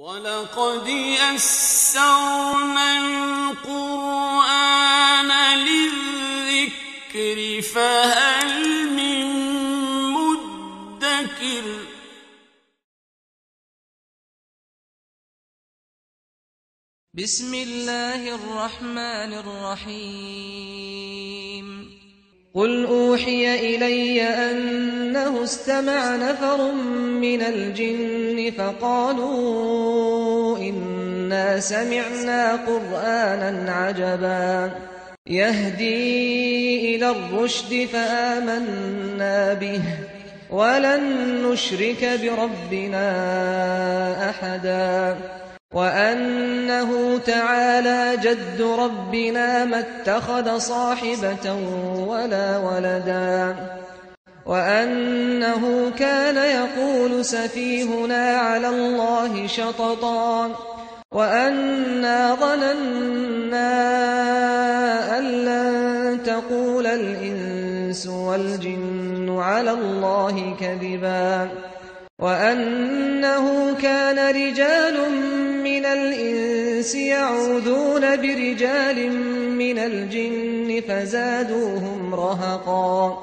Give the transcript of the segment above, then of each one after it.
وَلَقَدْ يَسَّرْنَا الْقُرْآنَ لِلذِّكْرِ فَهَلْ مِن مُّدَّكِرٍ بسم الله الرحمن الرحيم قل أوحي إلي أنه استمع نفر من الجن فقالوا إنا سمعنا قرآنا عجبا يهدي إلى الرشد فآمنا به ولن نشرك بربنا أحدا وأنه تعالى جد ربنا ما اتخذ صاحبة ولا ولدا وأنه كان يقول سفيهنا على الله شططا وأنا ظننا أن لن تقول الإنس والجن على الله كذبا وأنه كان رجال من الإنس يعوذون برجال من الجن فزادوهم رهقا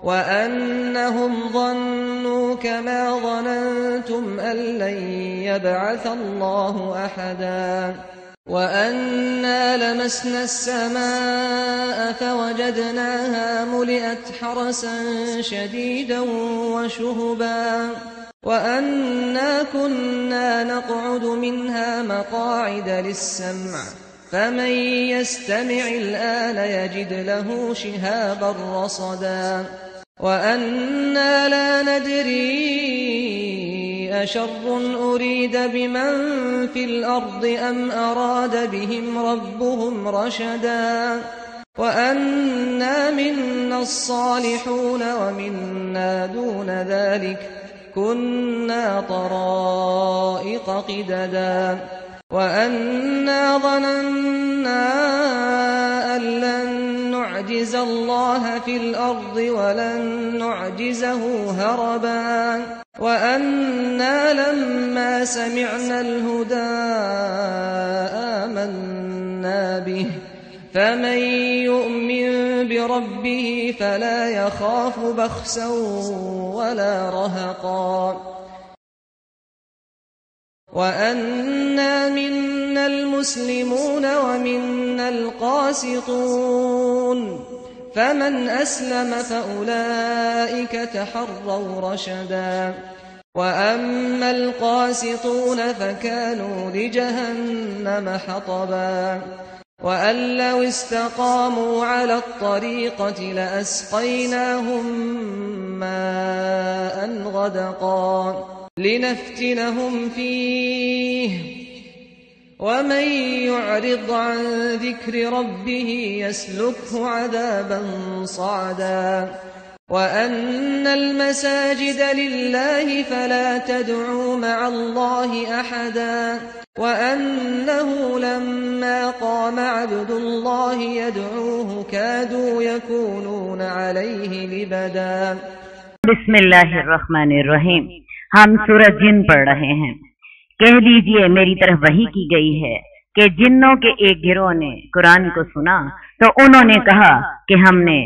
وأنهم ظنوا كما ظننتم أن لن يبعث الله أحدا وأنا لمسنا السماء فوجدناها ملئت حرسا شديدا وشهبا وأنا كنا نقعد منها مقاعد للسمع فمن يستمع الآن يجد له شهابا رصدا وأنا لا ندري أشر أريد بمن في الأرض أم أراد بهم ربهم رشدا وأنا منا الصالحون ومنا دون ذلك كنا طرائق قددا وأنا ظننا أن لن نعجز الله في الأرض ولن نعجزه هربا وأنا لما سمعنا الهدى آمنا به فمن يؤمن بربه فلا يخاف بخسا ولا رهقا وأنا منا المسلمون ومنا القاسطون فمن أسلم فأولئك تحروا رشدا وأما القاسطون فكانوا لجهنم حطبا وأن لو استقاموا على الطريقة لأسقيناهم ماء غدقا لنفتنهم فيه ومن يعرض عن ذكر ربه يسلكه عذابا صعدا وأن المساجد لله فلا تدعوا مع الله أحدا وأنه لما قام عبد الله يدعوه كادوا يكونون عليه لبدا बिस्मिल्लाहिर्रहमानिर्रहीम। हम सूरह जिन पढ़ रहे हैं। कह दीजिए मेरी तरफ वही की गई है कि जिन्नों के एक गिरोह ने कुरान को सुना तो उन्होंने कहा कि हमने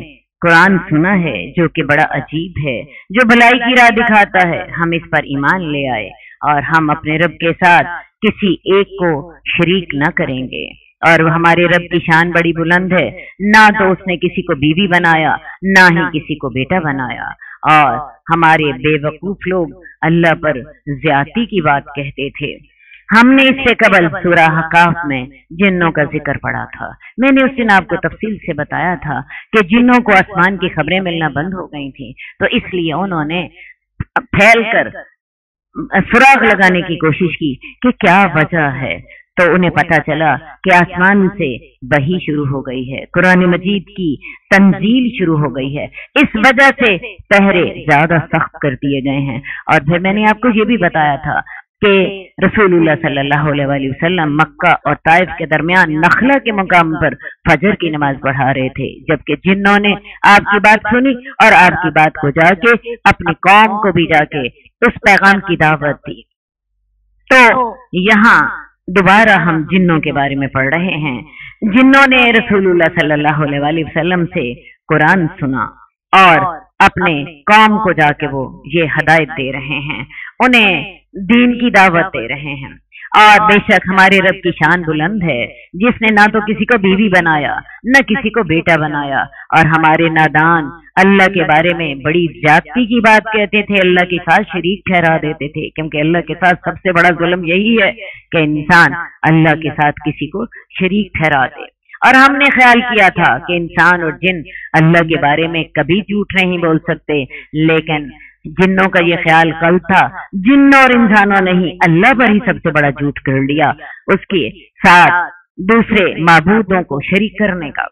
कुरान सुना है जो कि बड़ा अजीब है, जो भलाई की राह दिखाता है, हम इस पर ईमान ले आए और हम अपने रब के साथ किसी एक को शरीक न करेंगे। और हमारे रब की शान बड़ी बुलंद है, ना तो उसने किसी को बीवी बनाया ना ही किसी को बेटा बनाया। और हमारे बेवकूफ लोग अल्लाह पर ज्यादती की बात कहते थे। हमने इससे कबल सूरह हकाफ में जिन्नों का जिक्र पढ़ा था। मैंने उस दिन आपको तफसील से बताया था कि जिन्नों को आसमान की खबरें मिलना बंद हो गई थी, तो इसलिए उन्होंने फैलकर सुराग लगाने की कोशिश की कि क्या वजह है। तो उन्हें पता चला कि आसमान से वही शुरू हो गई है, कुरान मजीद की तंजील शुरू हो गई है। इस वजह से पहरे ज्यादा सख्त कर दिए गए हैं। और फिर मैंने आपको ये भी बताया था कि रसूलुल्लाह सल्लल्लाहु अलैहि वसल्लम मक्का और ताइफ के दरमियान नखला के मकाम पर फजर की नमाज पढ़ा रहे थे, जबकि जिन्नों ने आपकी बात सुनी और आपकी बात को जाके अपनी कौम को भी जाके उस पैगाम की दावत दी। तो यहाँ दोबारा हम जिन्नों के बारे में पढ़ रहे हैं। जिन्नों ने रसूलुल्लाह सल्लल्लाहु अलैहि वसल्लम से कुरान सुना और अपने कौम को जाके वो ये हदायत दे रहे हैं, उन्हें दीन की दावत दे रहे हैं। और बेशक हमारे रब की शान बुलंद है, जिसने ना तो किसी को बीवी बनाया न किसी को बेटा बनाया। और हमारे नादान अल्लाह के बारे में बड़ी ज्यादती की बात कहते थे, अल्लाह के साथ शरीक ठहरा देते थे, क्योंकि अल्लाह के साथ सबसे बड़ा जुल्म यही है कि इंसान अल्लाह के साथ किसी को शरीक ठहरा दे। और हमने ख्याल किया था कि इंसान और जिन अल्लाह के बारे में कभी झूठ नहीं बोल सकते, लेकिन जिन्नों का ये ख्याल कल था, जिन्नों और इंसानों ने ही अल्लाह पर ही सबसे बड़ा झूठ कर लिया, उसके साथ दूसरे माबूदों को शरीक करने का।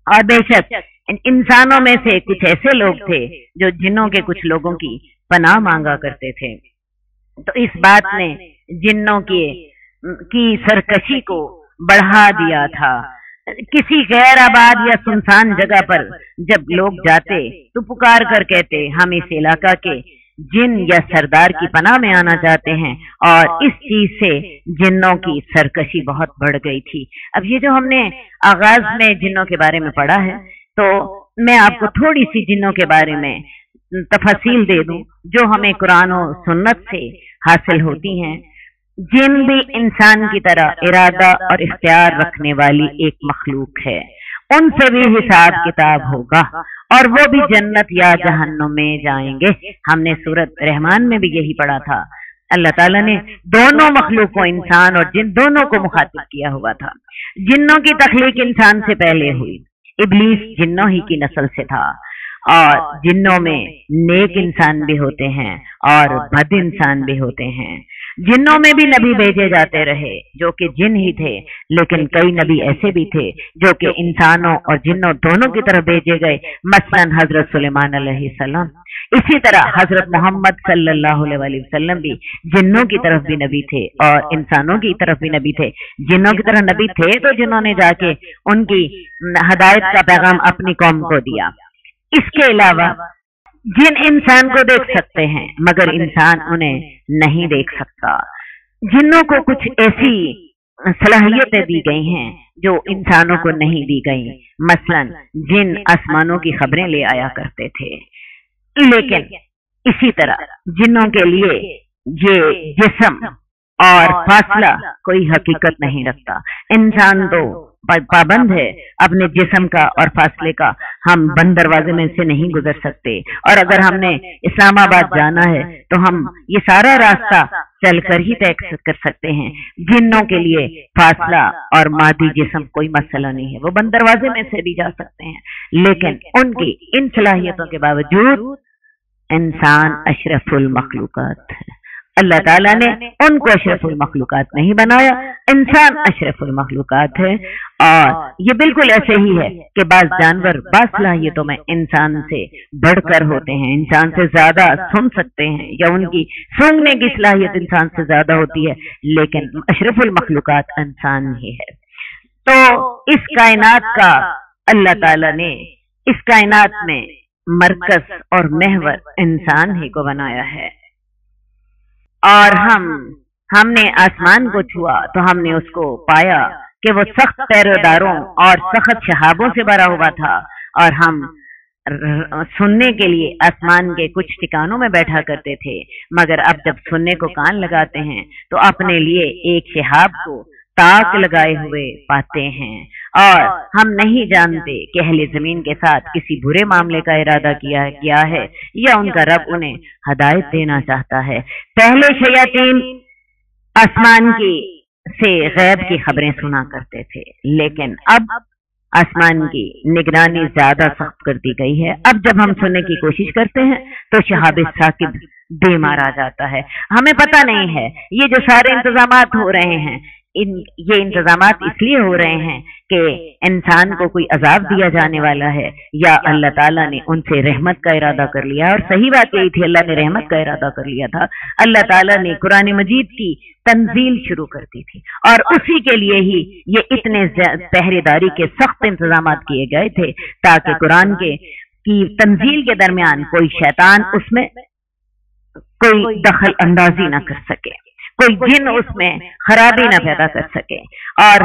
और बेशक इंसानों में से कुछ ऐसे लोग थे जो जिन्नों के कुछ लोगों की पनाह मांगा करते थे। तो इस बात ने जिन्नों की सरकशी को बढ़ा दिया था। किसी गैर आबाद या सुनसान जगह पर जब लोग जाते तो पुकार कर कहते, हम इस इलाका के जिन या सरदार की पनाह में आना चाहते हैं। और इस चीज से जिन्नों की सरकशी बहुत बढ़ गई थी। अब ये जो हमने आगाज में जिन्नों के बारे में पढ़ा है, तो मैं आपको थोड़ी सी जिन्नों के बारे में तफसील दे दूं जो हमें कुरान और सुन्नत से हासिल होती हैं। जिन भी इंसान की तरह इरादा और इख्तियार रखने वाली एक मखलूक है, उनसे भी हिसाब किताब होगा और वो भी जन्नत या जहन्नुम में जाएंगे। हमने सूरत रहमान में भी यही पढ़ा था। अल्लाह ताला ने दोनों मखलूकों, इंसान और जिन, दोनों को मुखातिब किया हुआ था। जिन्नों की तख्लीक इंसान से पहले हुई। इब्लीस जिन्नों ही की नस्ल से था और जिन्नों में नेक इंसान भी होते हैं और बद इंसान भी होते हैं। जिन्नों में भी नबी भेजे जाते रहे जो कि जिन ही थे, लेकिन कई नबी ऐसे भी थे जो कि इंसानों और जिन्नों दोनों की तरफ भेजे गए, मसलन हजरत सुलेमान अलैहिस्सलाम। इसी तरह हजरत मोहम्मद सल्लल्लाहु अलैहि वसल्लम भी जिन्नों की तरफ भी नबी थे और इंसानों की तरफ भी नबी थे। जिन्नों की तरफ नबी थे तो जिन्होंने जाके उनकी हदायत का पैगाम अपनी कौम को दिया। इसके अलावा जिन इंसान को देख सकते हैं मगर इंसान उन्हें नहीं देख सकता। जिन्नों को कुछ ऐसी सलाहियतें दी गई हैं जो इंसानों को नहीं दी गई। मसलन जिन आसमानों की खबरें ले आया करते थे, लेकिन इसी तरह जिन्नों के लिए ये जिस्म और फासला कोई हकीकत नहीं रखता। इंसान तो पाबंद है अपने जिस्म का और फासले का। हम बंद दरवाजे में से नहीं गुजर सकते, और अगर हमने इस्लामाबाद जाना है तो हम ये सारा रास्ता चलकर ही तय कर सकते हैं। जिन्नों के लिए फासला और मादी जिस्म कोई मसला नहीं है, वो बंद दरवाजे में से भी जा सकते हैं। लेकिन उनकी इन सलाहियतों के बावजूद इंसान अशरफुल मखलूकात है। अल्लाह ताला ने उनको अशरफुल मखलूकात नहीं बनाया, इंसान अशरफुल मखलूकात है। और ये बिल्कुल ऐसे ही है कि बाज जानवर बाज सलाहियतों में इंसान से बढ़कर होते हैं, इंसान से ज्यादा सुन सकते हैं या उनकी सूंघने की सलाहियत इंसान से ज्यादा होती है, लेकिन अशरफुल मखलूकात इंसान ही है। तो इस कायनात का अल्लाह ताला ने इस कायनात में मरकज और महवर इंसान ही को बनाया है। और हमने आसमान को छुआ तो हमने उसको पाया कि वो सख्त पैरोदारों और सख्त शहाबों से भरा हुआ था। और हम सुनने के लिए आसमान के कुछ ठिकानों में बैठा करते थे, मगर अब जब सुनने को कान लगाते हैं तो अपने लिए एक शहाब को ताक लगाए हुए पाते हैं। और हम नहीं जानते कि अहले जमीन के साथ किसी बुरे मामले का इरादा किया है या उनका रब उन्हें हदायत देना चाहता है। पहले शयातीन आसमान की से गैब की खबरें सुना करते थे, लेकिन अब आसमान की निगरानी ज्यादा सख्त कर दी गई है। अब जब हम सुनने की कोशिश करते हैं तो शहाब साकिब दे मारा जाता है। हमें पता नहीं है ये जो सारे इंतजामात हो रहे हैं, ये इंतजामात इसलिए हो रहे हैं कि इंसान को कोई अजाब दिया जाने वाला है या अल्लाह ताला ने उनसे रहमत का इरादा कर लिया। और सही बात यही थी, अल्लाह ने रहमत का इरादा कर लिया था। अल्लाह ताला ने कुरान मजीद की तंजील शुरू कर दी थी और उसी के लिए ही ये इतने पहरेदारी के सख्त इंतजामात किए गए थे ताकि कुरान की तंजील के दरमियान कोई शैतान उसमें कोई दखल अंदाजी ना कर सके, कोई जिन उसमें खराबी ना पैदा कर सके। और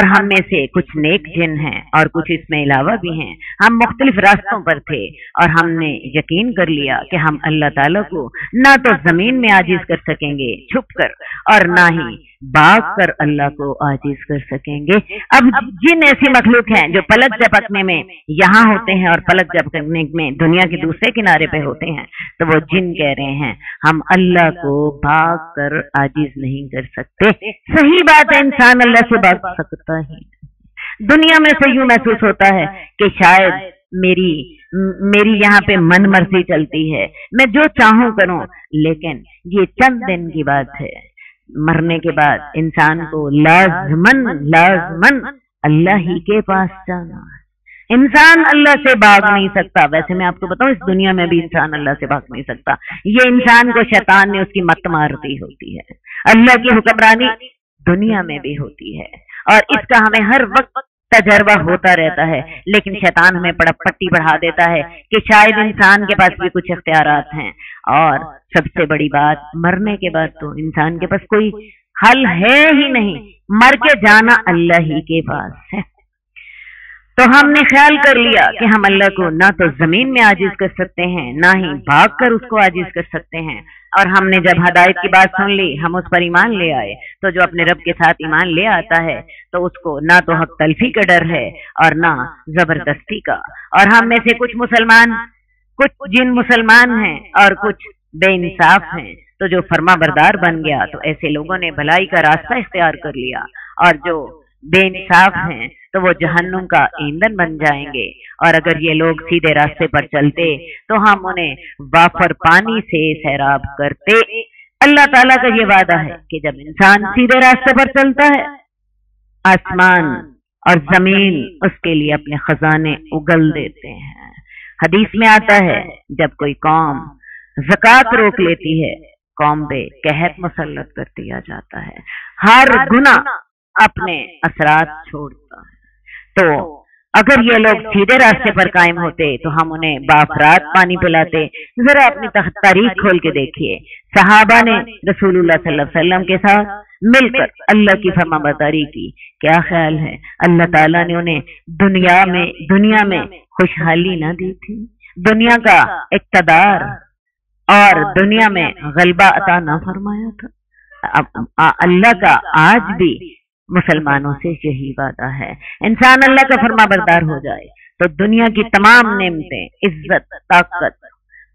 हम में से कुछ नेक जिन हैं और कुछ इसमें अलावा भी हैं। हम मुख्तलिफ रास्तों पर थे और हमने यकीन कर लिया कि हम अल्लाह ताला को ना तो जमीन में आजिज कर सकेंगे छुप कर, और ना ही भाग कर अल्लाह को आजिज कर सकेंगे। अब जिन ऐसी मखलूक हैं जो पलक झपकने में यहाँ होते हैं और पलक झपकने में दुनिया के दूसरे किनारे पे होते हैं, तो वो जिन कह रहे हैं हम अल्लाह को भाग कर आजिज नहीं कर सकते। सही बात है, इंसान अल्लाह से भाग सकता ही। दुनिया में से यूं महसूस होता है कि शायद मेरी यहाँ पे मन मर्जी चलती है, मैं जो चाहूं करूं, लेकिन ये चंद दिन की बात है। मरने के बाद इंसान को लाजमन अल्लाह ही के पास जाना है। इंसान अल्लाह से भाग नहीं सकता। वैसे मैं आपको बताऊं, इस दुनिया में भी इंसान अल्लाह से भाग नहीं सकता। ये इंसान को शैतान ने उसकी मत मार दी होती है। अल्लाह की हुक्मरानी दुनिया में भी होती है और इसका हमें हर वक्त तजर्बा होता रहता है, लेकिन शैतान हमें पट्टी बढ़ा देता है कि शायद इंसान के पास भी कुछ इख्तियारात हैं। और सबसे बड़ी बात, मरने के बाद तो इंसान के पास कोई हल है ही नहीं, मर के जाना अल्लाह ही के पास है। तो हमने ख्याल कर लिया कि हम अल्लाह को ना तो जमीन में आजिज कर सकते हैं, ना ही भाग कर उसको आजिज कर सकते हैं। और हमने जब हदायत की बात सुन ली, हम उस पर ईमान ले आए। तो जो अपने रब के साथ ईमान ले आता है तो उसको ना तो हक तलफी का डर है और ना जबरदस्ती का। और हम में से कुछ जिन मुसलमान हैं और कुछ बेइंसाफ हैं। तो जो फर्मा बरदार बन गया तो ऐसे लोगों ने भलाई का रास्ता इख्तियार कर लिया, और जो बेइंसाफ हैं तो वो जहन्नुम का ईंधन बन जाएंगे। और अगर ये लोग सीधे रास्ते पर चलते तो हम उन्हें वाफर पानी से सैराब करते। अल्लाह ताला का ये वादा है कि जब इंसान सीधे रास्ते पर चलता है, आसमान और जमीन उसके लिए अपने खजाने उगल देते हैं। हदीस में आता है, जब कोई कौम ज़कात रोक लेती है, कौम पे कहर मुसल्लत कर दिया जाता है। हर गुना अपने असरात छोड़ता है। तो अगर ये लोग सीधे रास्ते पर कायम होते तो हम उन्हें बाफरात पानी पिलाते। जरा अपनी तारीख खोल के देखिए, सहाबा ने रसूलुल्लाह सल्लल्लाहु अलैहि वसल्लम के साथ मिलकर अल्लाह की फरमाबरदारी की। क्या ख्याल है, अल्लाह ताला ने उन्हें दुनिया में खुशहाली ना दी थी, दुनिया का इक़्तिदार और दुनिया में गलबा अता ना फरमाया था। अब अल्लाह का आज भी मुसलमानों से यही वादा है, इंसान अल्लाह का फरमाबरदार हो जाए तो दुनिया की तमाम नेमतें, इज्जत, ताकत,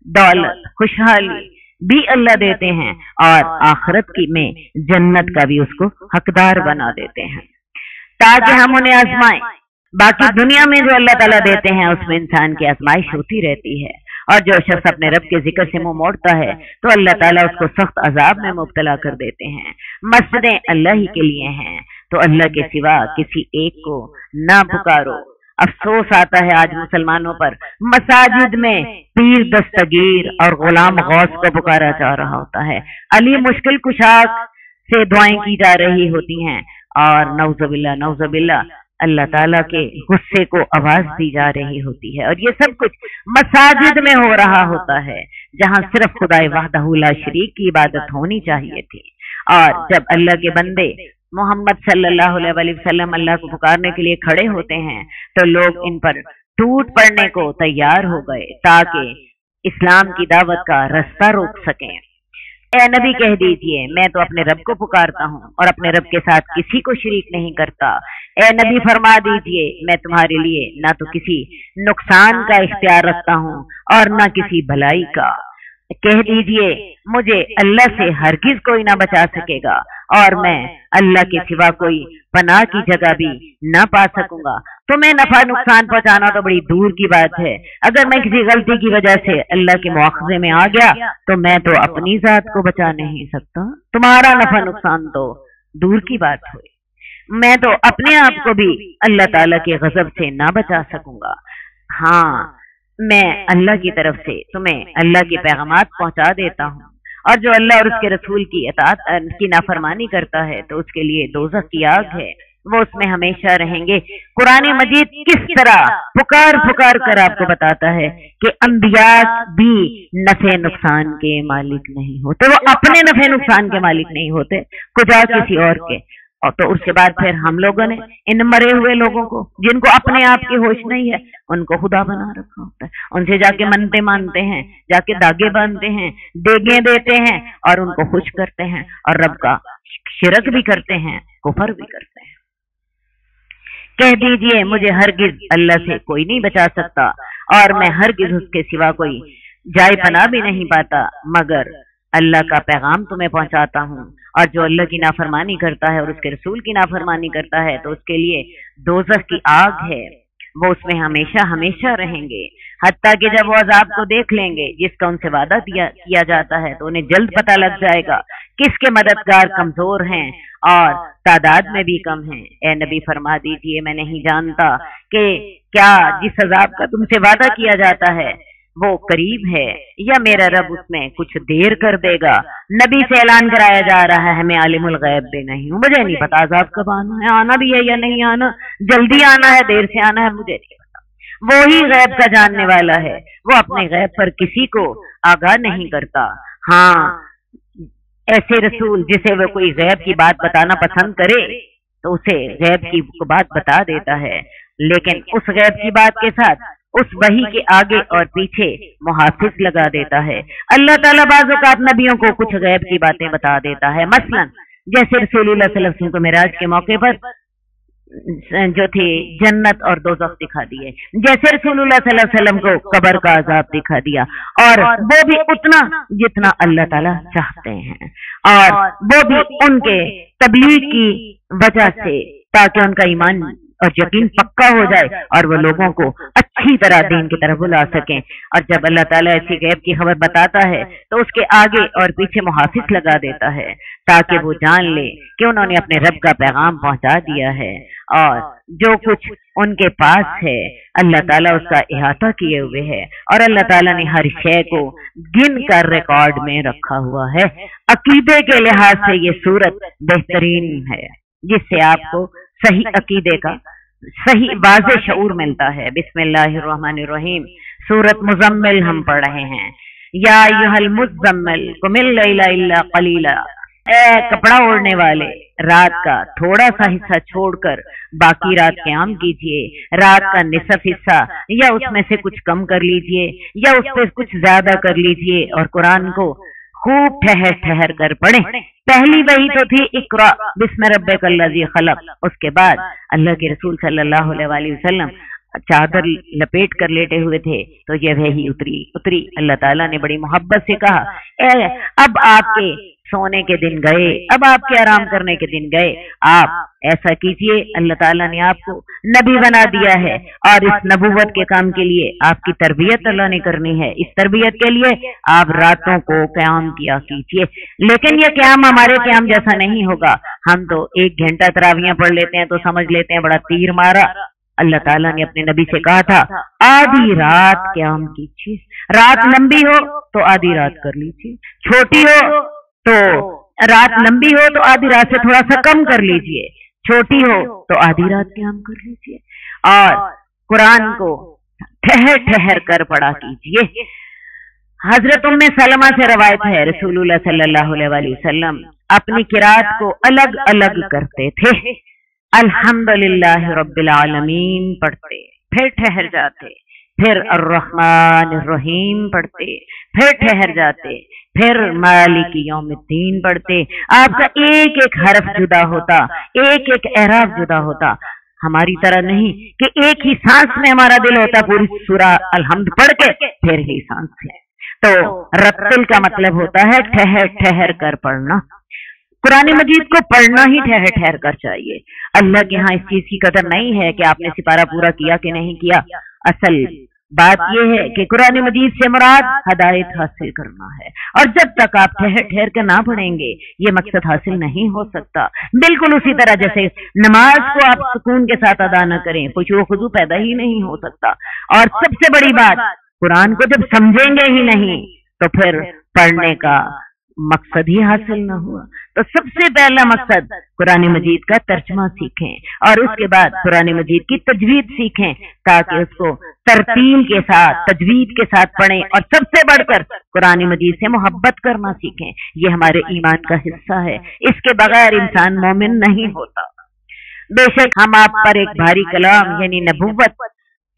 दौलत, खुशहाली भी अल्लाह देते हैं और आखिरत की में जन्नत का भी उसको हकदार बना देते हैं, ताकि हम उन्हें आजमाएं। बाकी दुनिया में जो अल्लाह ताला देते हैं उसमें इंसान की आजमाइश होती रहती है। और जो शख्स अपने रब के जिक्र से मुंह मोड़ता है तो अल्लाह ताला उसको सख्त अजाब में मुब्तला कर देते हैं। मस्जिदें अल्लाह ही के लिए हैं, तो अल्लाह के सिवा किसी एक को ना पुकारो। अफसोस आता है आज मुसलमानों पर, मसाजिद में पीर दस्तगीर और गुलाम गौस को पुकारा जा रहा होता है, अली मुश्किल कुशाक से दुआएं की जा रही होती हैं और नौजुबिल्ला अल्लाह ताला के गुस्से को आवाज दी जा रही होती है। और ये सब कुछ मसाजिद में हो रहा होता है, जहां सिर्फ खुदाए वहदहू ला शरीक की इबादत होनी चाहिए थी। और जब अल्लाह के बंदे मोहम्मद सल्लल्लाहु अलैहि वसल्लम अल्लाह को पुकारने के लिए खड़े होते हैं तो लोग इन पर टूट पड़ने को तैयार हो गए ताकि इस्लाम की दावत का रास्ता रोक सकें। ए नबी, कह दीजिए मैं तो अपने रब को पुकारता हूँ और अपने रब के साथ किसी को शरीक नहीं करता। ए नबी, फरमा दीजिए मैं तुम्हारे लिए ना तो किसी नुकसान का इख्तियार रखता हूँ और ना किसी भलाई का। कह दीजिए मुझे अल्लाह से हरगिज कोई ना बचा सकेगा और मैं अल्लाह के सिवा कोई पनाह की जगह भी ना पा सकूंगा। तो मैं नफा नुकसान पहुंचाना तो बड़ी दूर की बात है, अगर मैं किसी गलती की वजह से अल्लाह के मुआखजे में आ गया तो मैं तो अपनी जात को बचा नहीं सकता, तुम्हारा नफा नुकसान तो दूर की बात हुई। मैं तो अपने आप को भी अल्लाह ताला के गजब से ना बचा सकूंगा। हाँ, मैं अल्लाह की तरफ से तुम्हें अल्लाह के पैगामात पहुंचा देता हूँ, और जो अल्लाह और उसके रसूल की इताअत की नाफरमानी करता है तो उसके लिए दोज़ख की आग है वो उसमें हमेशा रहेंगे। कुरान मजीद किस तरह पुकार पुकार कर आपको बताता है कि अंबिया भी नफे नुकसान के मालिक नहीं होते, वो अपने नफे नुकसान के मालिक नहीं होते, कुछ किसी और के। और तो उसके बाद फिर हम लोगों ने इन मरे हुए लोगों को, जिनको अपने आप की होश नहीं है, उनको खुदा बना रखा होता है। उनसे जाके मनते मानते हैं, जाके धागे बांधते हैं, देगे देते हैं और उनको खुश करते हैं और रब का शिरक भी करते हैं, कुफर भी करते हैं। कह दीजिए मुझे हरगिज अल्लाह से कोई नहीं बचा सकता और मैं हरगिज उसके सिवा कोई जाए पनाह भी नहीं पाता, मगर अल्लाह का पैगाम तुम्हें पहुंचाता हूँ। और जो अल्लाह की नाफरमानी करता है और उसके रसूल की नाफरमानी करता है तो उसके लिए दोज़ख की आग है, वो उसमें हमेशा हमेशा रहेंगे। हत्ता कि जब वो अजाब को देख लेंगे जिसका उनसे वादा किया जाता है तो उन्हें जल्द पता लग जाएगा किसके मददगार कमजोर हैं और तादाद में भी कम हैं। ए नबी फरमा दीजिए मैं नहीं जानता कि क्या जिस अजाब का तुमसे वादा किया जाता है वो करीब है या मेरा रब उसमें कुछ देर कर देगा। नबी से ऐलान कराया जा रहा है मैं आलिमुल गैब भी नहीं हूँ, मुझे नहीं पता अजाब कब आना है, आना भी है या नहीं आना, जल्दी आना है देर से आना है, मुझे नहीं पता। वो ही गैब का जानने वाला है, वो अपने गैब पर किसी को आगाह नहीं करता। हाँ, ऐसे रसूल जिसे वो कोई गैब की बात बताना पसंद करे तो उसे गैब की बात बता देता है, लेकिन उस गैब की बात के साथ उस वही के आगे और पीछे मुहाफिज लगा देता है। अल्लाह ताला बाज़ औक़ात नबियों को कुछ गैब की बातें बता देता है, मसलन जैसे रसूलुल्लाह सल्लल्लाहु अलैहि वसल्लम को मिराज के मौके पर जो थे जन्नत और दोज़ख दिखा दिए, जैसे रसूलुल्लाह सल्लल्लाहु अलैहि वसल्लम को कब्र का अज़ाब दिखा दिया, और वो भी उतना जितना अल्लाह ताला चाहते हैं, और वो भी उनके तबलीग की वजह से ताकि उनका ईमान और यकीन पक्का हो जाए और वो लोगों को अच्छी तरह दीन की तरफ बुला सकें। और जब अल्लाह ताला ऐसी गैब की खबर बताता है तो उसके आगे और पीछे मुहाफिज लगा देता है ताकि वो जान ले कि उन्होंने अपने रब का पैगाम पहुंचा दिया है और जो कुछ उनके पास है अल्लाह ताला उसका इहाता किए हुए है और अल्लाह ताला ने हर शय को गिन कर रिकॉर्ड में रखा हुआ है। अकीदे के लिहाज से ये सूरत बेहतरीन है जिससे आपको सही अकीदे का सही वाज़े शऊर मिलता है। बिस्मिल्लाहिर्रहमानिर्रहीम। सूरत मुज़म्मिल हम पढ़ रहे हैं। या अय्युहल मुज़म्मिल कुमिल लैला इल्ला क़लीला, ए कपड़ा ओढ़ने वाले रात का थोड़ा सा हिस्सा छोड़कर बाकी रात क़याम कीजिए। रात का निसफ हिस्सा या उसमें से कुछ कम कर लीजिए या उससे कुछ ज्यादा कर लीजिए और कुरान को खूब ठहर ठहर कर पढ़ें। पहली वही तो थी इक़रा बिस्मि रब्बिकल्लज़ी खलक़, उसके बाद अल्लाह के रसूल सल्लल्लाहु अलैहि वसल्लम चादर लपेट कर लेटे हुए थे तो ये वही उतरी। अल्लाह ताला ने बड़ी मोहब्बत से कहा अब आपके सोने के दिन गए, अब आपके आराम करने के दिन गए, आप ऐसा कीजिए। अल्लाह ताला ने आपको नबी बना दिया है और इस नबूवत के काम के लिए आपकी तरबियत अल्लाह ने करनी है। इस तरबियत के लिए आप रातों को क़याम किया कीजिए, लेकिन ये क़याम हमारे क़याम जैसा नहीं होगा। हम तो 1 घंटा तरावियां पढ़ लेते हैं तो समझ लेते हैं बड़ा तीर मारा। अल्लाह ताला ने अपने नबी से कहा था आधी रात क़याम कीजिए, रात लंबी हो तो आधी रात कर लीजिए, छोटी हो तो रात लंबी हो तो आधी रात से थोड़ा सा कम कर लीजिए, छोटी हो तो आधी रात क़याम कर लीजिए और कुरान को ठहर ठहर कर पढ़ा कीजिए। हजरत उम्मे सलमा से रवायत है रसूलुल्लाह सल्लल्लाहु अलैहि वसल्लम अपनी किरात को अलग अलग करते थे। अल्हम्दुलिल्लाह रब्बिल आलमीन पढ़ते, फिर ठहर जाते, फिर अर्रहमान रहीम पढ़ते, फिर ठहर जाते, फिर मालिकी यौमिद्दीन पढ़ते। आपका एक एक हरफ जुदा होता, एक एक एराब जुदा होता। हमारी तरह नहीं कि एक ही सांस में हमारा दिल होता पूरी सूरा अलहम्द पढ़ के फिर ही सांस है। तो रत्तिल का मतलब होता है ठहर ठहर कर पढ़ना। कुरान मजीद को पढ़ना ही ठहर ठहर कर चाहिए। अल्लाह के यहाँ इस चीज की कदर नहीं है कि आपने सिपारा पूरा किया कि नहीं किया। असल बात यह है कि कुरान मजीद से मुराद हदायत हासिल करना है और जब तक आप ठहर ठहर कर ना पढ़ेंगे ये मकसद हासिल नहीं हो सकता। बिल्कुल उसी तरह जैसे नमाज को आप सुकून के साथ अदा न करें, खुशू खुजू पैदा ही नहीं हो सकता। और सबसे बड़ी बात, कुरान को जब समझेंगे ही नहीं तो फिर पढ़ने का मकसद ही हासिल न हुआ। तो सबसे पहला मकसद कुरान मजीद का तर्जमा सीखें और उसके बाद कुरान मजीद की तजवीद सीखें ताकि उसको तरतील के साथ तजवीद के साथ पढ़ें और सबसे बढ़कर कुरान मजीद से मोहब्बत करना सीखें। ये हमारे ईमान का हिस्सा है, इसके बगैर इंसान मोमिन नहीं होता। बेशक हम आप पर एक भारी कलाम यानी नबूवत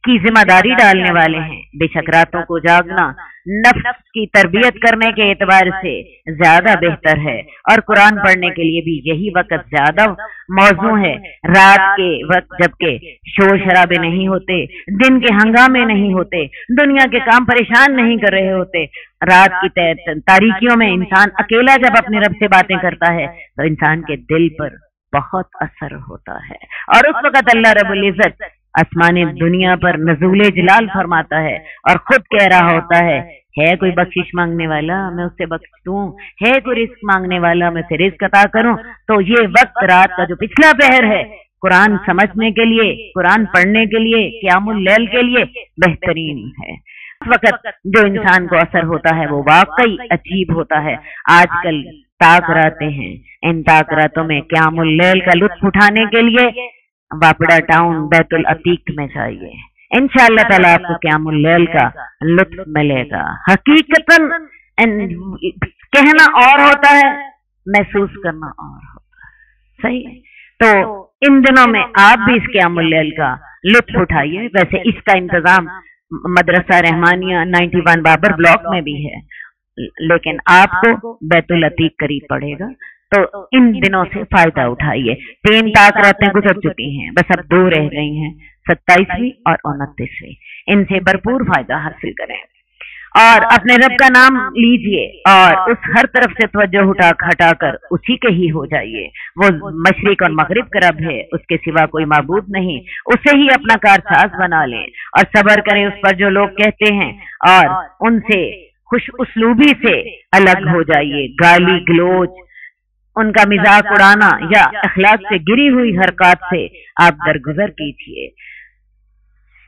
की जिम्मेदारी डालने वाले हैं। बेशक रातों को जागना नफ्स की तरबियत करने के एतबार से ज्यादा बेहतर है और कुरान पढ़ने के लिए भी यही वक्त ज्यादा मौजू है। रात के वक्त जबकि शोर शराबे नहीं होते, दिन के हंगामे नहीं होते, दुनिया के काम परेशान नहीं कर रहे होते, रात की तारीकियों में इंसान अकेला जब अपने रब से बातें करता है तो इंसान के दिल पर बहुत असर होता है और उस वक्त अल्लाह रब्बुल इज्जत आसमानी दुनिया पर नज़ूल जलाल फरमाता है और खुद कह रहा होता है कोई बख्शिश मांगने वाला मैं उससे बख्श दूं, है कोई रिस्क मांगने वाला मैं उसे रिस्क अता करूं। तो ये वक्त रात का जो पिछला पहर है कुरान समझने के लिए, कुरान पढ़ने के लिए, क़ियामुल लैल के लिए बेहतरीन है। उस वक्त जो इंसान को असर होता है वो वाकई अजीब होता है। आजकल ताक रातें हैं, इन ताक रातों में क़ियामुल लैल का लुत्फ उठाने के लिए वापड़ा टाउन बैतुल अतीक में जाइए, इंशाअल्लाह ताला आपको क़ियामुल लैल का लुत्फ मिलेगा। हकीकतन कहना और होता है, महसूस करना और होता है। सही है, तो इन दिनों में आप भी इस क़ियामुल लैल का लुत्फ उठाइए। वैसे इसका इंतजाम मदरसा रहमानिया 91 बाबर ब्लॉक में भी है, लेकिन आपको बैतुल अतीक करीब पड़ेगा। तो इन दिनों से फायदा उठाइए। 3 ताक रातें गुजर चुकी हैं, बस अब 2 रह गई हैं, 27वीं और 29वीं। इनसे भरपूर फायदा हासिल करें और अपने रब का नाम लीजिए और उस हर तरफ से तवज्जो हटाकर उसी के ही हो जाइए। वो मशरिक और मगरिब का रब है, उसके सिवा कोई माबूद नहीं, उसे ही अपना कारसाज बना लें और सब्र करें उस पर जो लोग कहते हैं और उनसे खुश उसलूबी से अलग हो जाइए। गाली गलोच, उनका मजाक उड़ाना या अखलाक से गिरी हुई हरकत से आप दरगुजर कीजिए।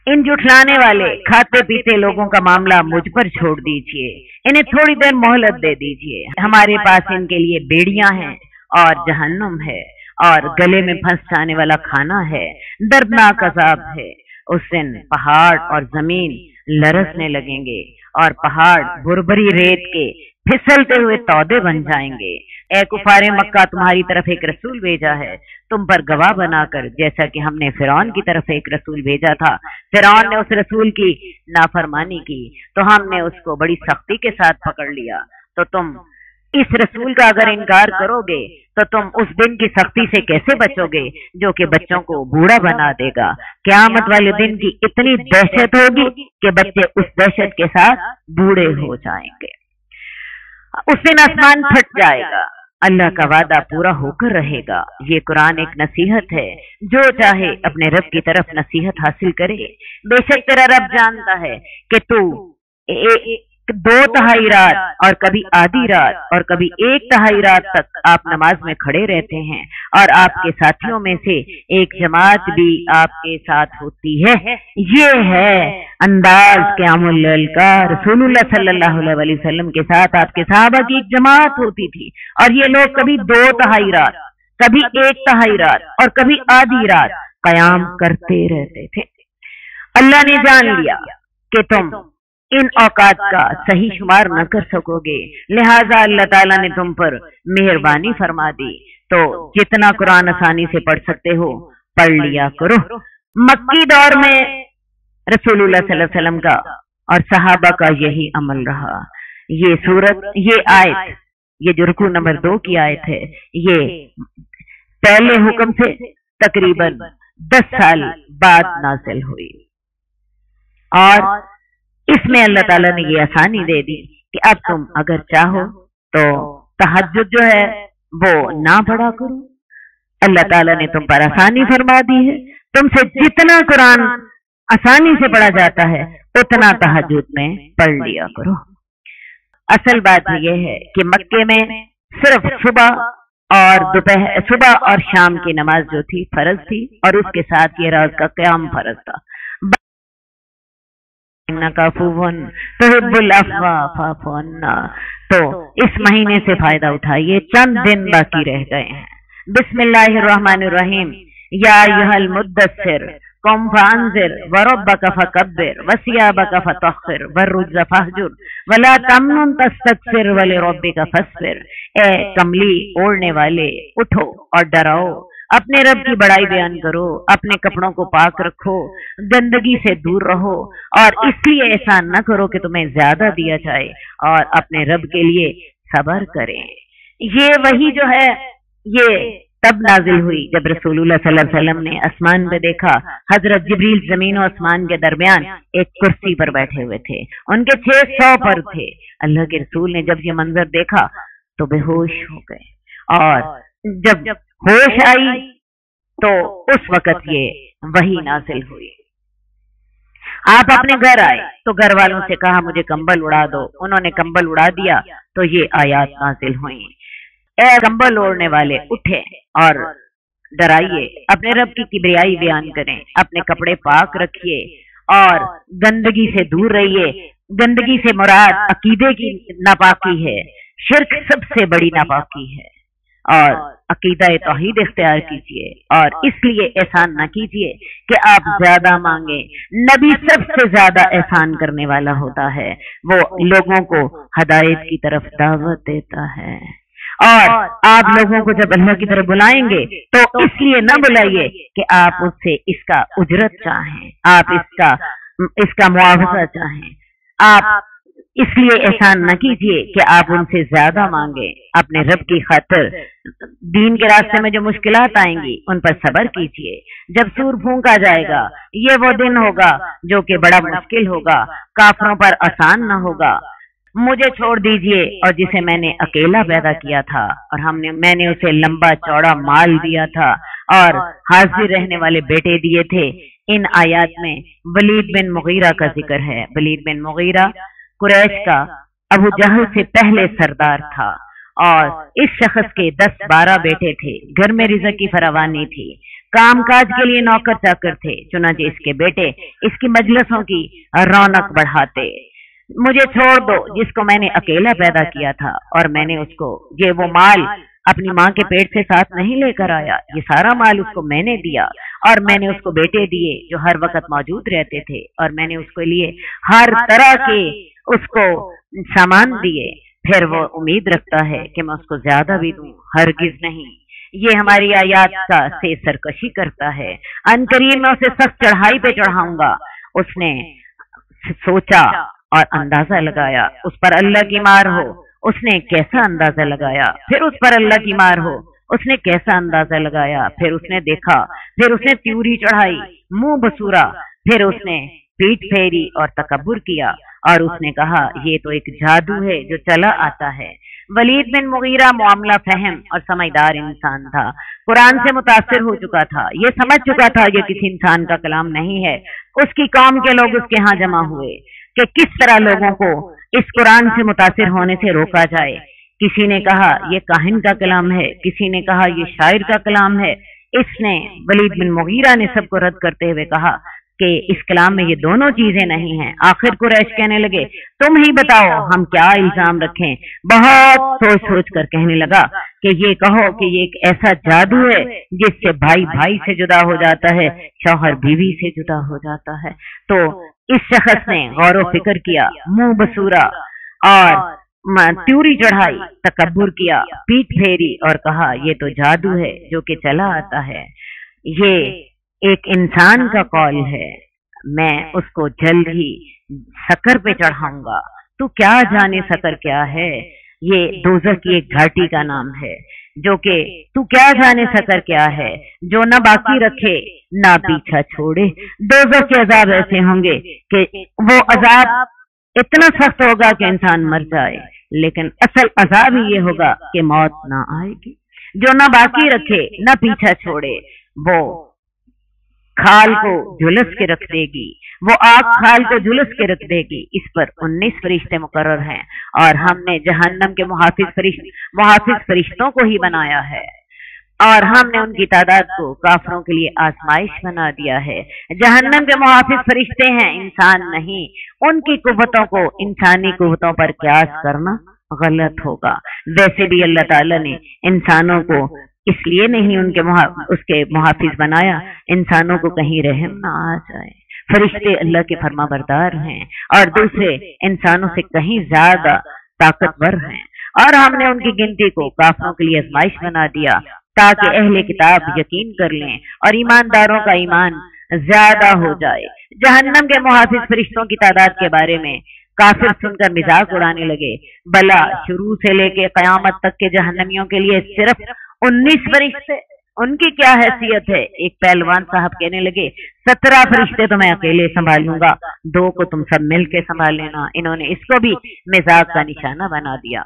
इन जुठलाने वाले खाते पीते लोगों का मामला मुझ पर छोड़ दीजिए, इन्हें थोड़ी देर मोहलत दे दीजिए। हमारे पास इनके लिए बेड़ियां हैं और जहन्नुम है और गले में फंस जाने वाला खाना है, दर्दनाक अजाब है। उस दिन पहाड़ और जमीन लरसने लगेंगे और पहाड़ भुरभरी रेत के फिसलते हुए तौदे बन जाएंगे। ए कुफारे मक्का, तुम्हारी तरफ एक रसूल भेजा है तुम पर गवाह बनाकर, जैसा कि हमने फिरौन की तरफ एक रसूल भेजा था। फिरौन ने उस रसूल की नाफरमानी की तो हमने उसको बड़ी सख्ती के साथ पकड़ लिया। तो तुम इस रसूल का अगर इनकार करोगे तो तुम उस दिन की सख्ती से कैसे बचोगे जो कि बच्चों को बूढ़ा बना देगा। क़यामत वाले दिन की इतनी दहशत होगी कि बच्चे उस दहशत के साथ बूढ़े हो जाएंगे। उस दिन आसमान फट जाएगा, अल्लाह का वादा पूरा होकर रहेगा। ये कुरान एक नसीहत है, जो चाहे अपने रब की तरफ नसीहत हासिल करे। बेशक तेरा रब जानता है कि तू 2/3 रात और कभी आधी रात और कभी 1/3 रात तक आप नमाज में खड़े रहते हैं और आपके साथियों में से एक जमात भी आपके साथ होती है। ये है अंदाज क़ियामुल लैल का। रसूलुल्लाह सल्लल्लाहु अलैहि वसल्लम के साथ आपके सहाबा की एक जमात होती थी और ये लोग कभी 2/3 रात, कभी 1/3 रात और कभी आधी रात कयाम करते रहते थे। अल्लाह ने जान लिया कि तुम इन औकात का सही शुमार न कर सकोगे, लिहाजा अल्लाह ताला ने तुम पर मेहरबानी फरमा दी। तो जितना कुरान आसानी से पढ़ सकते हो पढ़ लिया करो। मक्की दौर में रसूलुल्लाह सल्लल्लाहु अलैहि वसल्लम का और सहाबा का यही अमल रहा। ये सूरत, ये आयत, ये जो रुकू नंबर 2 की आयत है, ये पहले हुक्म से तकरीबन 10 साल बाद नाज़िल हुई और इसमें अल्लाह ताला ने ये आसानी दे दी कि अब तुम अगर चाहो तो तहज्जुद जो है वो ना पढ़ा करो। अल्लाह ताला ने तुम पर आसानी फरमा दी है। तुमसे जितना कुरान आसानी से पढ़ा जाता है उतना तहज्जुद में पढ़ लिया करो। असल बात यह है कि मक्के में सिर्फ सुबह और शाम की नमाज जो थी फर्ज थी और उसके साथ ये रात का क़याम फर्ज था। تو इस महीने से फायदा उठाइए, चंद दिन बाकी रह गए हैं। बिस्मिल्लाहिर्रहमानिर्रहीम। या अय्युहल मुद्दस्सिर कुम फअंज़िर वरब्बक फकब्बिर वसियाबक फतहहिर वरुज्ज फहजुर वला तमनुन तस्तक्सिर वलिरब्बिक फस्बिर। ए कमली ओढ़ने वाले, उठो और डराओ, अपने रब की बड़ाई बयान करो, अपने कपड़ों को पाक रखो, गंदगी से दूर रहो, और इसलिए एहसान न करो कि तुम्हें ज्यादा दिया जाए, और अपने रब के लिए सबर करें। ये वही जो है ये तब नाजिल हुई जब रसूलुल्लाह सल्लल्लाहु अलैहि वसल्लम ने आसमान पे देखा, हजरत जिब्रील जमीन और आसमान के दरमियान एक कुर्सी पर बैठे हुए थे, उनके 600 पर थे। अल्लाह के रसूल ने जब ये मंजर देखा तो बेहोश हो गए, और जब होश आई तो उस वक्त ये वही नाजिल हुई। आप अपने घर आए तो घर वालों से कहा मुझे कंबल उड़ा दो, उन्होंने कंबल उड़ा दिया तो ये आयात नाजिल हुई। ए कंबल ओढ़ने वाले, उठे और डराइए, अपने रब की किबरियाई बयान करें, अपने कपड़े पाक रखिए और गंदगी से दूर रहिए। गंदगी से मुराद अकीदे की नापाकी है, शिर्क सबसे बड़ी नापाकी है, और अकीदा तौहीद इख्तियार कीजिए, और इसलिए एहसान न कीजिए कि आप ज्यादा मांगे। नबी सबसे ज्यादा एहसान करने वाला होता है, वो लोगों को हदायत की तरफ दावत देता है। और आप लोगों को जब अल्लाह की तरफ बुलाएंगे तो इसलिए न बुलाइए कि आप उससे इसका उजरत चाहें, आप इसका मुआवजा चाहें। आप इसलिए एहसान न कीजिए कि आप उनसे ज्यादा मांगे। अपने रब की खातिर दीन के रास्ते में जो मुश्किलात आएंगी उन पर सब्र कीजिए। जब सूर फूंका जाएगा, ये वो दिन होगा जो कि बड़ा मुश्किल होगा, काफरों पर आसान न होगा। मुझे छोड़ दीजिए और जिसे मैंने अकेला पैदा किया था, और मैंने उसे लंबा चौड़ा माल दिया था और हाजिर रहने वाले बेटे दिए थे। इन आयात में वलीद बिन मुगीरा का जिक्र है। वलीद बिन मुगीरा कुरैश का अबू जहल से पहले सरदार था, और इस शख्स के 10-12 बेटे थे। घर में रिज़्क़ की फरावानी थी, कामकाज के लिए नौकर चाकर थे। चुनांचे इसके बेटे इसकी मजलिसों की रौनक बढ़ाते। मुझे छोड़ दो जिसको मैंने अकेला पैदा किया था, और मैंने उसको ये वो माल अपनी माँ के पेट से साथ नहीं लेकर आया, ये सारा माल उसको मैंने दिया, और मैंने उसको बेटे दिए जो हर वक्त मौजूद रहते थे, और मैंने उसको लिए हर तरह के उसको सामान दिए। फिर वो उम्मीद रखता है कि मैं उसको ज्यादा भी दूं, हरगिज नहीं। ये हमारी आयात का से सरकशी करता है। अनकरीब मैं उसे सख्त चढ़ाई पे चढ़ाऊंगा। उसने सोचा और अंदाजा लगाया, उस पर अल्लाह की मार हो। उसने कैसा अंदाजा लगाया, फिर उस पर अल्लाह की मार हो। उसने कैसा अंदाजा लगाया, फिर उसने देखा, फिर उसने त्यूरी चढ़ाई, मुंह बसूरा, फिर उसने पीठ फेरी और तकब्बुर किया, और उसने कहा ये तो एक जादू है जो चला आता है। वलीद बिन मुगीरा मामला फहम और समझदार इंसान था, कुरान से मुतासिर हो चुका था, ये समझ चुका था ये किसी इंसान का कलाम नहीं है। उसकी कौम के लोग उसके यहाँ जमा हुए कि किस तरह लोगों को इस कुरान से मुतासिर होने से रोका जाए। किसी ने कहा ये काहिन का कलाम है, किसी ने कहा ये शायर का कलाम है। इसने वलीद बिन मुगीरा ने सबको रद्द करते हुए कहा कि इस कलाम में ये दोनों चीजें नहीं हैं। आखिर कुरैश कहने लगे तुम ही बताओ हम क्या इल्जाम रखें। बहुत सोच सोच कर कहने लगा कि ये कहो कि ये एक ऐसा जादू है जिससे भाई भाई से जुदा हो जाता है, शौहर बीवी से जुदा हो जाता है। तो इस शख्स ने गौर व फिक्र किया, मुंह बसूरा और त्यूरी चढ़ाई, तकब्बुर किया, पीठ फेरी और कहा ये तो जादू है जो कि चला आता है। ये एक इंसान का कौल है, मैं उसको जल्द ही सकर पे चढ़ाऊंगा। तू क्या जाने सकर क्या है, ये दोज़ख की एक घाटी का नाम है जो कि तू क्या जाने सकर क्या है, जो न बाकी रखे ना पीछा छोड़े। दोज़ख के अजाब ऐसे होंगे कि वो अजाब इतना सख्त होगा कि इंसान मर जाए, लेकिन असल अजाब ही ये होगा कि मौत ना आएगी। जो न बाकी रखे न पीछा छोड़े, वो खाल को झुलस के रख देगी, वो आग खाल को झुलस के रख देगी। इस पर 19 फरिश्ते मुकर्रर हैं, और हमने जहन्नम के मुहाफिज फरिश्तों को ही बनाया है, और हमने उनकी तादाद को काफरों के लिए आजमाइश बना दिया है। जहन्नम के मुहाफिज फरिश्ते हैं, इंसान नहीं। उनकी कुव्वतों को इंसानी कुव्वतों पर क्यास करना गलत होगा। वैसे भी अल्लाह ताला ने इंसानों को इसलिए नहीं उसके मुहाफिज बनाया, इंसानों को कहीं रहम ना आ जाए। फरिश्ते अल्लाह के फरमाबरदार हैं और दूसरे इंसानों से कहीं ज्यादा ताकतवर हैं, और हमने उनकी गिनती को काफिरों के लिए आजमाइश बना दिया ताकि अहले किताब यकीन कर लें और ईमानदारों का ईमान ज्यादा हो जाए। जहन्नम के मुहाफिज फरिश्तों की तादाद के बारे में काफिर सुनकर मजाक उड़ाने लगे। भला शुरू से लेके कयामत तक के जहन्नमियों के लिए सिर्फ 19 फरिश्ते, उनकी क्या हैसियत है? एक पहलवान साहब कहने लगे 17 फरिश्ते तो मैं अकेले संभालूंगा, 2 को तुम सब मिल के संभाल लेना। इन्होंने इसको भी मजाक का निशाना बना दिया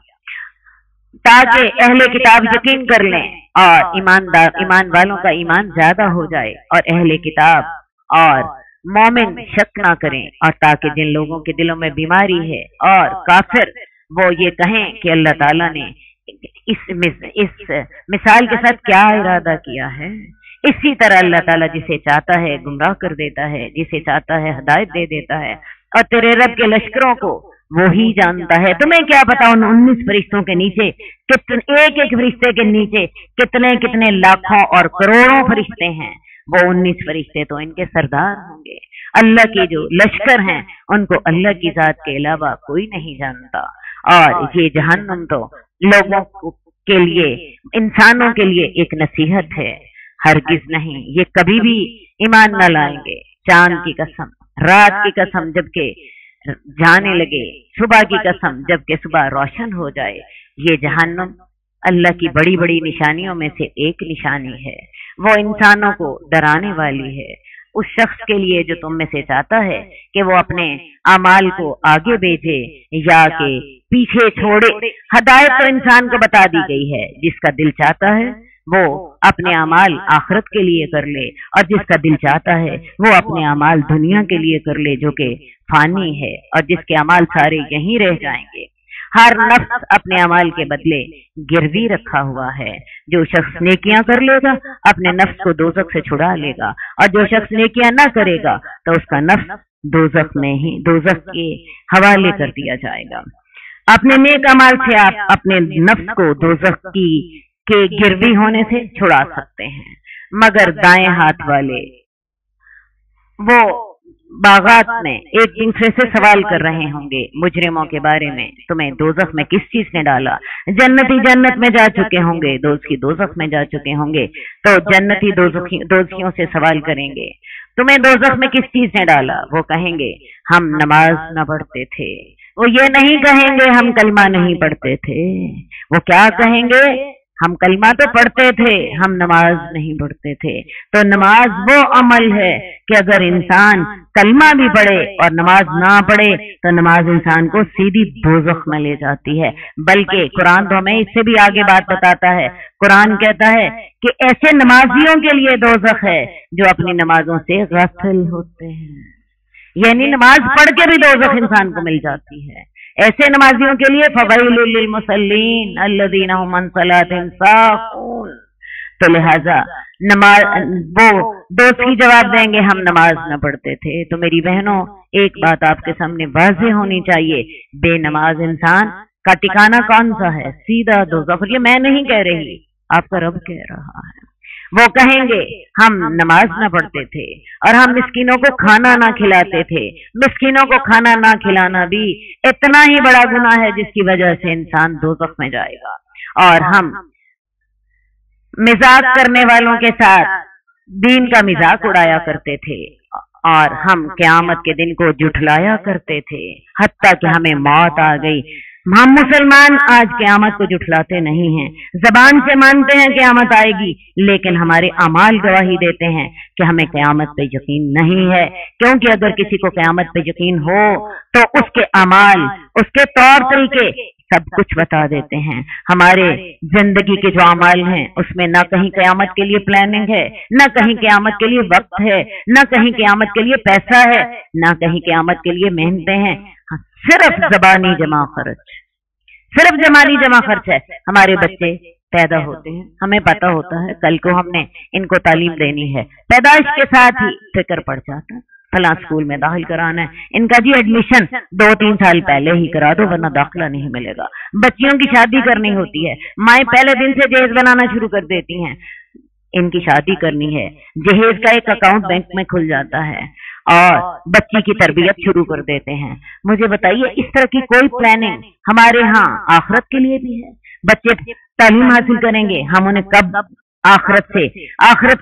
ताकि अहले किताब यकीन कर लें और ईमान वालों का ईमान ज्यादा हो जाए और अहले किताब और मोमिन शक ना करें, और ताकि जिन लोगों के दिलों में बीमारी है और काफिर वो ये कहें कि अल्लाह ताला ने इस मिसाल के साथ क्या इरादा किया है। इसी तरह अल्लाह ताला जिसे चाहता है गुमराह कर देता है, जिसे चाहता है हिदायत दे देता है, और तेरे रब के लश्करों को वो ही जानता है। तुम्हें क्या पता उन 19 फरिश्तों के नीचे एक एक फरिश्ते के नीचे कितने कितने लाखों और करोड़ों फरिश्ते हैं। वो 19 फरिश्ते तो इनके सरदार होंगे। अल्लाह के जो लश्कर हैं उनको अल्लाह की जात के अलावा कोई नहीं जानता। और ये जहन्नम तो लोगों के लिए, इंसानों के लिए एक नसीहत है, हरगिज नहीं, ये कभी भी ईमान न लाएंगे। चांद की कसम, रात की कसम जबकि जाने लगे, सुबह की कसम जबकि सुबह रोशन हो जाए। ये जहन्नम अल्लाह की बड़ी बड़ी निशानियों में से एक निशानी है। वो इंसानों को डराने वाली है। उस शख्स के लिए जो तुम में से चाहता है कि वो अपने अमाल को आगे भेजे या के पीछे छोड़े। हिदायत तो इंसान को बता दी गई है, जिसका दिल चाहता है वो अपने अमाल आखिरत के लिए कर ले, और जिसका दिल चाहता है वो अपने अमाल दुनिया के लिए कर ले जो कि फानी है, और जिसके अमाल सारे यहीं रह जाएंगे। हर नफ्स अपने अमाल के बदले गिरवी रखा हुआ है। जो शख्स नेकियां कर लेगा अपने नफ्स को दोजख से छुड़ा लेगा, और जो शख्स नेकियां ना करेगा तो उसका नफ्स दोजख के हवाले कर दिया जाएगा। अपने नेक अमाल से आप अपने नफ्स को दोजख के गिरवी होने से छुड़ा सकते हैं, मगर दाएं हाथ वाले वो बागात में एक दूसरे से सवाल कर रहे होंगे मुजरिमों के बारे में, तुम्हें दोजख में किस चीज ने डाला। जन्नती जन्नत में जा चुके होंगे, दोज़खी दोजख में जा चुके होंगे, तो जन्नती दोज़खियों से सवाल करेंगे तुम्हें दोजख में किस चीज ने डाला। वो कहेंगे हम नमाज न पढ़ते थे। वो ये नहीं कहेंगे हम कलमा नहीं पढ़ते थे, वो क्या कहेंगे हम कलमा तो पढ़ते थे, हम नमाज नहीं पढ़ते थे। तो नमाज वो अमल है कि अगर इंसान कलमा भी पढ़े और नमाज ना पढ़े तो नमाज इंसान को सीधी दोज़ख में ले जाती है। बल्कि कुरान तो हमें इससे भी आगे बात बताता है। कुरान कहता है कि ऐसे नमाजियों के लिए दोज़ख है जो अपनी नमाजों से गाफिल होते हैं, यानी नमाज पढ़ के भी दोज़ख इंसान को मिल जाती है। ऐसे नमाजियों के लिए फवैलुल लिल मुसल्लीन अल्लज़ीना हुम अन सलातिहिम साहून। तो लिहाजा नमाज वो दोस्ती जवाब देंगे हम नमाज न पढ़ते थे। तो मेरी बहनों, एक बात आपके सामने वाज़ेह होनी चाहिए, बेनमाज इंसान का ठिकाना कौन सा है? सीधा दोज़ख। ये मैं नहीं कह रही, आपका रब कह रहा है। वो कहेंगे हम नमाज ना पढ़ते थे और हम मिस्कीनों को खाना ना खिलाते थे। मिस्कीनों को खाना ना खिलाना भी इतना ही बड़ा गुनाह है जिसकी वजह से इंसान दोज़ख में जाएगा। और हम मजाक करने वालों के साथ दीन का मजाक उड़ाया करते थे और हम क़यामत के दिन को जुठलाया करते थे, हत्ता कि हमें मौत आ गई। हम मुसलमान आज क़यामत को जुठलाते नहीं हैं, जबान से मानते हैं क़यामत आएगी, लेकिन हमारे अमाल गवाही देते हैं कि हमें क़यामत पे यकीन नहीं है। क्योंकि अगर किसी को क़यामत पे यकीन हो तो उसके अमाल, उसके तौर तरीके सब कुछ बता देते हैं। हमारे जिंदगी के जो अमाल हैं उसमें ना कहीं क़यामत के लिए प्लानिंग है, ना कहीं क़यामत के लिए वक्त है, ना कहीं क़यामत के लिए पैसा है, ना कहीं क़यामत के लिए मेहनतें हैं। सिर्फ ज़बानी जमा खर्च, सिर्फ ज़बानी जमा खर्च है। हमारे बच्चे पैदा होते हैं, हमें पता होता है कल को हमने इनको तालीम देनी है, पैदाइश के साथ ही फिक्र पड़ जाता है فلاں اسکول میں داخل کرانا ہے، ان کا جی ایڈمیشن 2-3 سال پہلے ہی کرا دو ورنہ داخلہ نہیں ملے گا۔ بچیوں کی شادی کرنی ہوتی ہے، مائیں پہلے دن سے جہیز بنانا شروع کر دیتی ہیں، ان کی شادی کرنی ہے، جہیز کا ایک اکاؤنٹ بینک میں کھل جاتا ہے اور بچی کی تربیت شروع کر دیتے ہیں۔ مجھے بتائیے اس طرح کی کوئی پلاننگ ہمارے ہاں آخرت کے لیے بھی ہے؟ بچے تعلیم حاصل کریں گے، ہم انہیں کب آخرت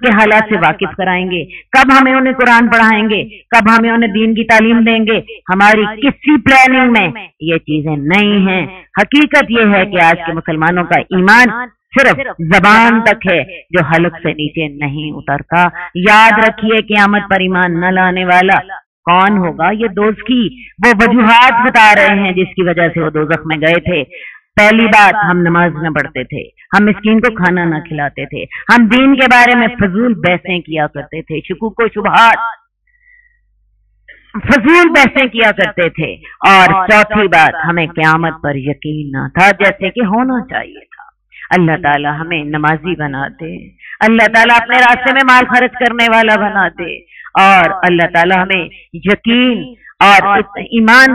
کے حالات سے واقف کرائیں گے؟ کب ہمیں انہیں قرآن پڑھائیں گے؟ کب ہمیں انہیں دین کی تعلیم دیں گے؟ ہماری کسی پلاننگ میں یہ چیزیں نہیں ہیں۔ حقیقت یہ ہے کہ آج کے مسلمانوں کا ایمان صرف زبان تک ہے جو حلق سے نیچے نہیں اترتا۔ یاد رکھیے قیامت پر ایمان نہ لانے والا کون ہوگا؟ یہ دوزخی وہ وجوہات بتا رہے ہیں جس کی وجہ سے وہ دوزخ میں گئے تھے۔ پہلی بات، ہم نماز نہ پڑھتے تھے، ہم مسکین کو کھانا نہ کھلاتے تھے، ہم دین کے بارے میں فضول بحثیں کیا کرتے تھے، شکوک و شبہات فضول بحثیں کیا کرتے تھے، اور چوتھی بات، ہمیں قیامت پر یقین نہ تھا جیسے کہ ہونا چاہیے تھا۔ اللہ تعالی ہمیں نمازی بنا دے، اللہ تعالیٰ اپنے راستے میں مال خرچ کرنے والا بنا دے، اور اللہ تعالیٰ ہمیں یقین اور ایمان،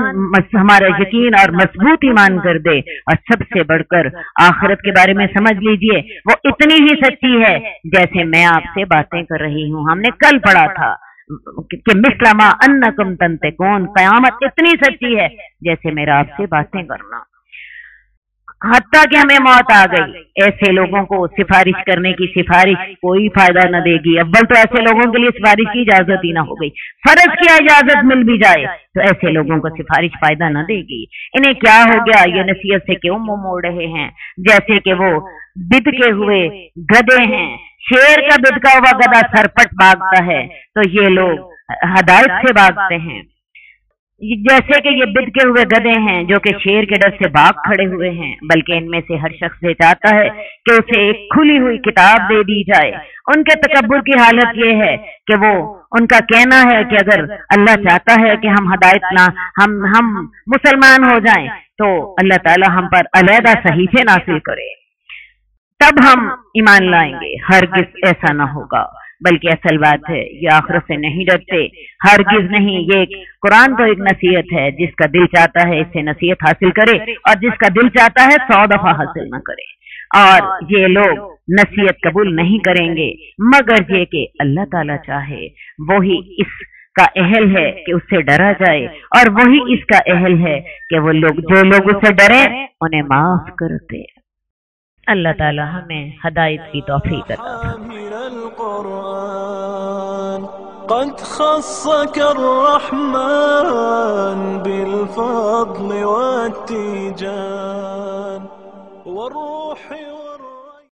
ہمارا یقین اور مضبوط ایمان کر دے، اور سب سے بڑھ کر آخرت کے بارے میں سمجھ لیجئے وہ اتنی ہی سچی ہے جیسے میں آپ سے باتیں کر رہی ہوں۔ ہم نے کل پڑھا تھا کہ مثل ما انکم تنطقون، قیامت اتنی سچی ہے جیسے میرا آپ سے باتیں کرنا۔ حتیٰ کہ ہمیں موت آ گئی، ایسے لوگوں کو سفارش کرنے کی سفارش کوئی فائدہ نہ دے گی۔ اول تو ایسے لوگوں کے لیے سفارش کی اجازت ہی نہ ہو گئی، فرض کی اجازت مل بھی جائے تو ایسے لوگوں کو سفارش فائدہ نہ دے گی۔ انہیں کیا ہو گیا؟ یہ نصیحت سے کیوں منہ موڑ رہے ہیں؟ جیسے کہ وہ بد کے ہوئے گدھے ہیں، شیر کا بد کا ہوا گدھا سرپٹ بھاگتا ہے تو یہ لوگ ہدایت سے بھاگتے ہیں، جیسے کہ یہ بد کے ہوئے گدھے ہیں جو کہ شیر کے ڈر سے بھاگ کھڑے ہوئے ہیں۔ بلکہ ان میں سے ہر شخص یہ چاہتا ہے کہ اسے ایک کھلی ہوئی کتاب دے دی جائے۔ ان کے تکبر کی حالت یہ ہے کہ وہ ان کا کہنا ہے کہ اگر اللہ چاہتا ہے کہ ہم ہدایت نہ ہم مسلمان ہو جائیں تو اللہ تعالی ہم پر علیحدہ صحیفے نازل کرے، تب ہم ایمان لائیں گے۔ ہرگز ایسا نہ ہوگا، بلکہ اصل بات ہے یہ آخرت سے نہیں ڈرتے، ہرگز نہیں۔ یہ قرآن تو ایک نصیحت ہے، جس کا دل چاہتا ہے اس سے نصیحت حاصل کرے اور جس کا دل چاہتا ہے 100 دفعہ حاصل نہ کرے۔ اور یہ لوگ نصیحت قبول نہیں کریں گے مگر یہ کہ اللہ تعالیٰ چاہے، وہی اس کا اہل ہے کہ اس سے ڈرا جائے، اور وہی اس کا اہل ہے کہ وہ لوگ جو لوگ اس سے ڈریں انہیں معاف کرتے۔ اللہ تعالی ہمیں ہدایت کی توفیق عطا فرمائے۔ قد خصك الرحمن بالفضل والتيجان